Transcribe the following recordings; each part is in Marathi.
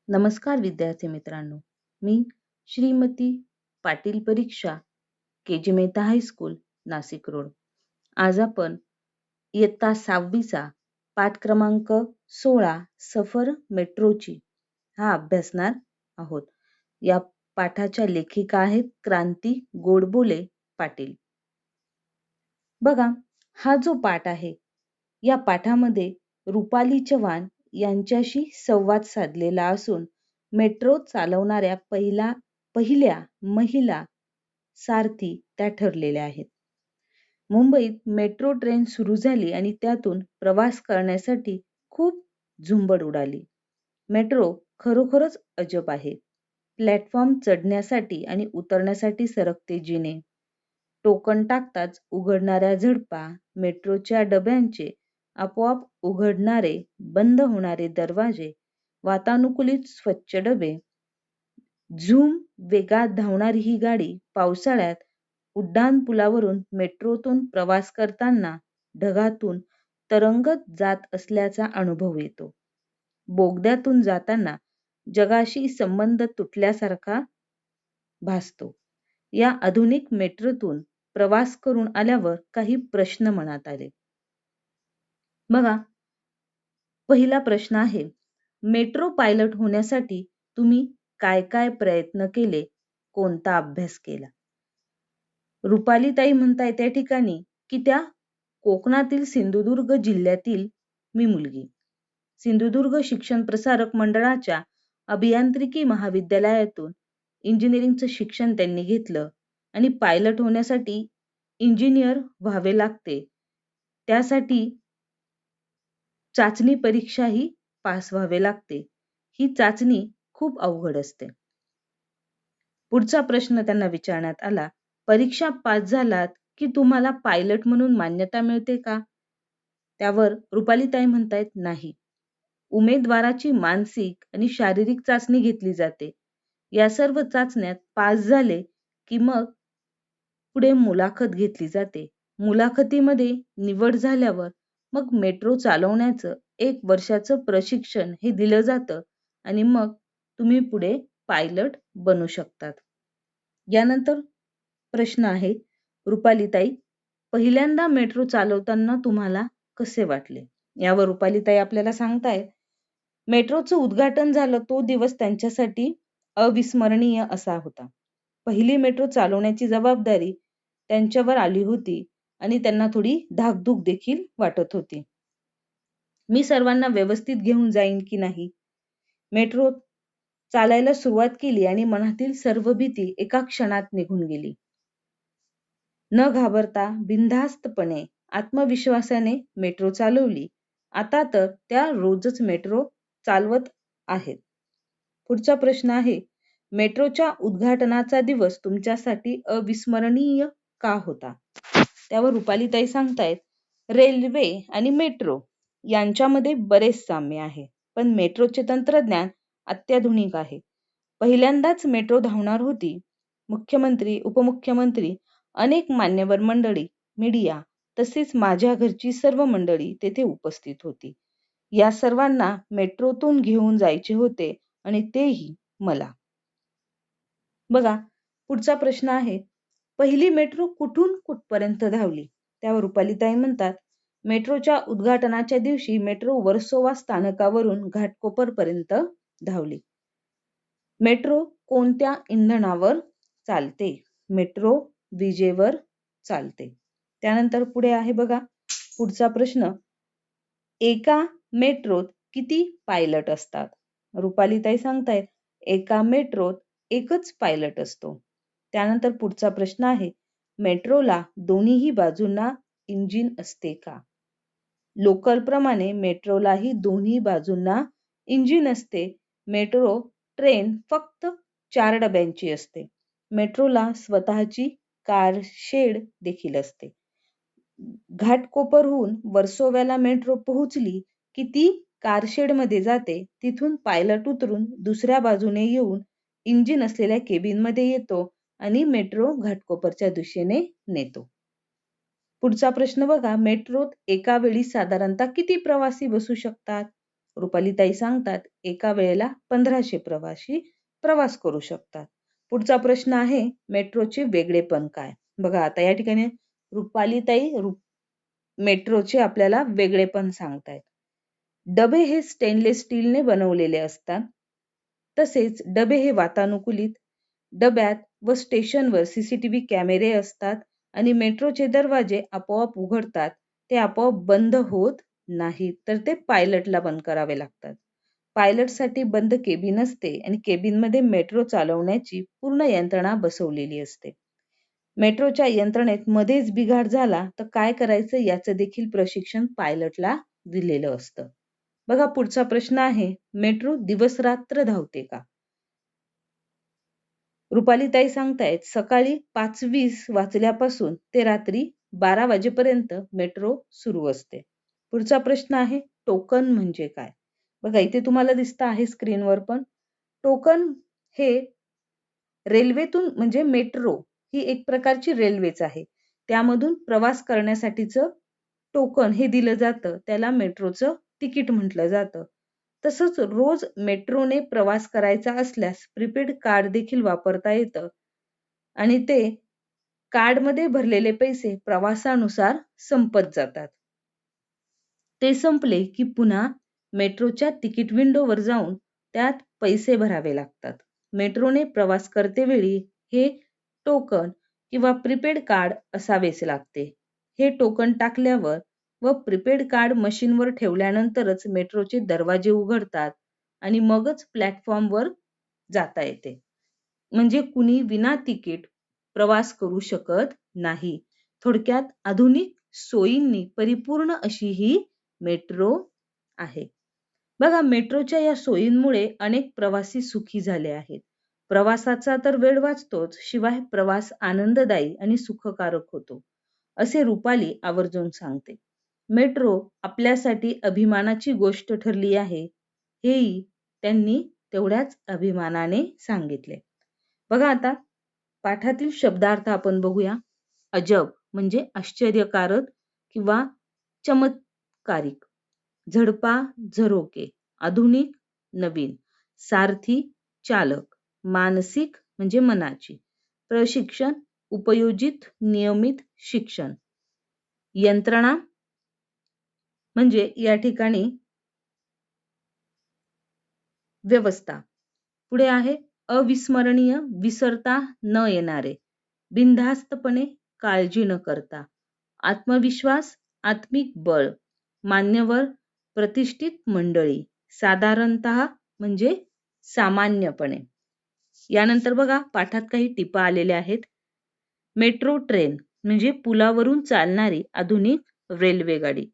नमस्कार विद्यार्थी मित्रांनो. मी श्रीमती पाटील परीक्षा K G. Mehta high school Nashik road. आज आपण इयत्ता 6वीचा पाठ क्रमांक 16 सफर मेट्रोची हा अभ्यासणार आहोत. या पाठाच्या लेखिका आहेत क्रांती गोडबोले पाटील. बघा, हा जो पाठ आहे या पाठामध्ये रुपाली चव्हाण यांच्याशी संवाद साधलेला असून मेट्रो चालवणाऱ्या पहिल्या महिला सारथी त्या ठरलेल्या आहेत. मुंबईत मेट्रो ट्रेन सुरू झाली आणि त्यातून प्रवास करण्यासाठी खूप झुंबड उडाली. मेट्रो खरोखरच अजब आहे. प्लॅटफॉर्म चढण्यासाठी आणि उतरण्यासाठी सरकते जिने, टोकन टाकताच उघडणाऱ्या झडपा, मेट्रोच्या डब्यांचे आपोआप उघडणारे बंद होणारे दरवाजे, वातानुकूलित स्वच्छ डबे, झूम वेगात धावणारी ही गाडी, पावसाळ्यात उड्डाणपुलावरून मेट्रोतून प्रवास करताना ढगातून तरंगत जात असल्याचा अनुभव येतो. बोगद्यातून जाताना जगाशी संबंध तुटल्यासारखा भासतो. या आधुनिक मेट्रोतून प्रवास करून आल्यावर काही प्रश्न मनात आले. बघा, पहिला प्रश्न आहे, मेट्रो पायलट होण्यासाठी तुम्ही काय काय प्रयत्न केले, कोणता अभ्यास केला? रुपालीताई म्हणताय त्या ठिकाणी की त्या कोकणातील सिंधुदुर्ग जिल्ह्यातील मी मुलगी. सिंधुदुर्ग शिक्षण प्रसारक मंडळाच्या अभियांत्रिकी महाविद्यालयातून इंजिनिअरिंगचं शिक्षण त्यांनी घेतलं आणि पायलट होण्यासाठी इंजिनियर व्हावे लागते. त्यासाठी चाचणी परीक्षाही पास व्हावे लागते. ही चाचणी खूप अवघड असते. पुढचा प्रश्न त्यांना विचारण्यात आला, परीक्षा पास झालात की तुम्हाला पायलट म्हणून मान्यता मिळते का? त्यावर रुपालीताई म्हणतायत नाही. उमेदवाराची मानसिक आणि शारीरिक चाचणी घेतली जाते. या सर्व चाचण्यात पास झाले की मग पुढे मुलाखत घेतली जाते. मुलाखतीमध्ये निवड झाल्यावर मग मेट्रो चालवण्याचं 1 वर्षाचं प्रशिक्षण हे दिलं जातं आणि मग तुम्ही पुढे पायलट बनू शकतात. यानंतर प्रश्न आहे, रुपालीताई, पहिल्यांदा मेट्रो चालवताना तुम्हाला कसे वाटले? यावर रुपालीताई आपल्याला सांगतायत, मेट्रोचं उद्घाटन झालं तो दिवस त्यांच्यासाठी अविस्मरणीय असा होता. पहिली मेट्रो चालवण्याची जबाबदारी त्यांच्यावर आली होती आणि त्यांना थोडी धाकधूक देखील वाटत होती. मी सर्वांना व्यवस्थित घेऊन जाईन की नाही? मेट्रो चालायला सुरुवात केली आणि मनातील सर्व भीती एका क्षणात निघून गेली. न घाबरता बिनधास्तपणे आत्मविश्वासाने मेट्रो चालवली. आता तर त्या रोजच मेट्रो चालवत आहेत. पुढचा प्रश्न आहे, मेट्रोच्या उद्घाटनाचा दिवस तुमच्यासाठी अविस्मरणीय का होता? त्यावर रुपालीताई सांगतायत, रेल्वे आणि मेट्रो यांच्यामध्ये बरेच साम्य आहे, पण मेट्रोचे तंत्रज्ञान अत्याधुनिक आहे. पहिल्यांदाच मेट्रो धावणार होती. मुख्यमंत्री, उपमुख्यमंत्री, अनेक मान्यवर मंडळी, मीडिया तसेच माझ्या घरची सर्व मंडळी तेथे उपस्थित होती. या सर्वांना मेट्रोतून घेऊन जायचे होते आणि तेही मला. बघा, पुढचा प्रश्न आहे, पहिली मेट्रो कुठून कुठपर्यंत धावली? त्यावर रुपालीताई म्हणतात, मेट्रोच्या उद्घाटनाच्या दिवशी मेट्रो वर्सोवा स्थानकावरून घाटकोपरपर्यंत धावली. मेट्रो कोणत्या इंधनावर चालते? मेट्रो विजेवर चालते. त्यानंतर पुढे आहे बघा, पुढचा प्रश्न, एका मेट्रोत किती पायलट असतात? रुपालीताई सांगतायत, एका मेट्रोत एकच पायलट असतो. त्यानंतर पुढचा प्रश्न आहे, मेट्रोला दोन्हीही बाजूंना इंजिन असते का? लोकल प्रमाणे मेट्रोलाही दोन्ही बाजूंना इंजिन असते. मेट्रो ट्रेन फक्त 4 डब्यांची असते. मेट्रोला स्वतःची कार शेड देखील असते. घाटकोपरहून वर्सोव्याला मेट्रो पोहोचली की ती कारशेडमध्ये जाते. तिथून पायलट उतरून दुसऱ्या बाजूने येऊन इंजिन असलेल्या केबिनमध्ये येतो आणि मेट्रो घाटकोपरच्या दिशेने नेतो. पुढचा प्रश्न बघा, मेट्रोत एका वेळी साधारणतः किती प्रवासी बसू शकतात? रुपालीताई सांगतात एका वेळेला 1500 प्रवासी प्रवास करू शकतात. पुढचा प्रश्न आहे मेट्रोचे वेगळेपण काय? बघा आता या ठिकाणी रुपालीताई मेट्रोचे आपल्याला वेगळेपण सांगतायत. डबे हे स्टेनलेस स्टीलने बनवलेले असतात. तसेच डबे हे वातानुकूलित, डब्यात व स्टेशनवर सीसीटीव्ही कॅमेरे असतात आणि मेट्रोचे दरवाजे आपोआप उघडतात. ते आपोआप बंद होत नाहीत, तर ते पायलटला बंद करावे लागतात. पायलटसाठी बंद केबिन असते आणि केबिनमध्ये मेट्रो चालवण्याची पूर्ण यंत्रणा बसवलेली असते. मेट्रोच्या यंत्रणेत मध्येच बिघाड झाला तर काय करायचं याचं देखील प्रशिक्षण पायलटला दिलेलं असतं. बघा पुढचा प्रश्न आहे मेट्रो दिवस रात्र धावते का? रुपालीताई सांगतायत सकाळी 5:20 वाजल्यापासून ते रात्री 12 वाजेपर्यंत मेट्रो सुरू असते. पुढचा प्रश्न आहे टोकन म्हणजे काय? बघा इथे तुम्हाला दिसतं आहे स्क्रीनवर पण. टोकन हे रेल्वेतून म्हणजे मेट्रो ही एक प्रकारची रेल्वेच आहे. त्यामधून प्रवास करण्यासाठीचं टोकन हे दिलं जातं. त्याला मेट्रोचं तिकीट म्हटलं जातं. तसंच रोज मेट्रोने प्रवास करायचा असल्यास प्रीपेड कार्ड देखील वापरता येतं आणि ते कार्डमध्ये भरलेले पैसे प्रवासानुसार संपत जातात. ते संपले की पुन्हा मेट्रोच्या तिकीट विंडोवर जाऊन त्यात पैसे भरावे लागतात. मेट्रोने प्रवास करतेवेळी हे टोकन किंवा प्रीपेड कार्ड असावेच लागते. हे टोकन टाकल्यावर व प्रीपेड कार्ड मशीनवर ठेवल्यानंतरच मेट्रोचे दरवाजे उघडतात आणि मगच प्लॅटफॉर्मवर जाता येते. म्हणजे कुणी विना तिकीट प्रवास करू शकत नाही. थोडक्यात आधुनिक सोयींनी परिपूर्ण अशी ही मेट्रो आहे. बघा मेट्रोच्या या सोयींमुळे अनेक प्रवासी सुखी झाले आहेत. प्रवासाचा तर वेळ वाचतोच, शिवाय प्रवास आनंददायी आणि सुखकारक होतो, असे रुपाली आवर्जून सांगते. मेट्रो आपल्यासाठी अभिमानाची गोष्ट ठरली आहे, हेही त्यांनी तेवढ्याच अभिमानाने सांगितले. बघा आता पाठातील शब्दार्थ आपण बघूया. अजब म्हणजे आश्चर्यकारक किंवा चमत्कारिक, झडपा झरोके, आधुनिक नवीन, सारथी चालक, मानसिक म्हणजे मनाची, प्रशिक्षण उपयोजित नियमित शिक्षण, यंत्रणा म्हणजे या ठिकाणी व्यवस्था. पुढे आहे अविस्मरणीय, विसरता न येणारे, बिनधास्तपणे काळजी न करता, आत्मविश्वास, आत्मिक बळ, मान्यवर, प्रतिष्ठित मंडळी, साधारणतः म्हणजे सामान्यपणे. यानंतर बघा पाठात काही टिपा आलेल्या आहेत. मेट्रो ट्रेन म्हणजे पुलावरून चालणारी आधुनिक रेल्वे गाडी.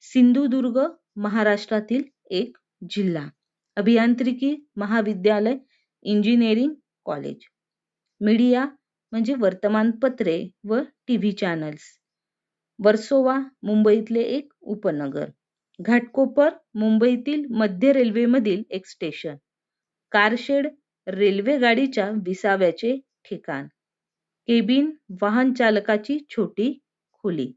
सिंधुदुर्ग महाराष्ट्रातील एक जिल्हा. अभियांत्रिकी महाविद्यालय, इंजिनिअरिंग कॉलेज. मीडिया म्हणजे वर्तमानपत्रे व टीव्ही चॅनल्स. वर्सोवा मुंबईतले एक उपनगर. घाटकोपर मुंबईतील मध्य रेल्वेमधील एक स्टेशन. कारशेड रेल्वे गाडीच्या विसाव्याचे ठिकाण. केबिन वाहन चालकाची छोटी खोली.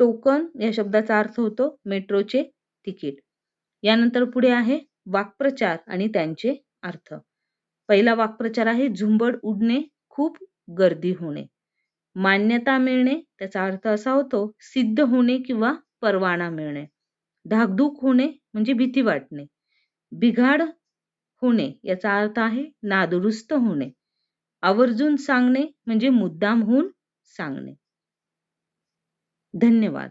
टोकन या शब्दाचा अर्थ होतो मेट्रोचे तिकीट. यानंतर पुढे आहे वाक्प्रचार आणि त्यांचे अर्थ. पहिला वाक्प्रचार आहे झुंबड उडणे, खूप गर्दी होणे. मान्यता मिळणे त्याचा अर्थ असा होतो सिद्ध होणे किंवा परवाना मिळणे. धाकधूक होणे म्हणजे भीती वाटणे. बिघाड होणे याचा अर्थ आहे नादुरुस्त होणे. आवर्जून सांगणे म्हणजे मुद्दामहून सांगणे. धन्यवाद.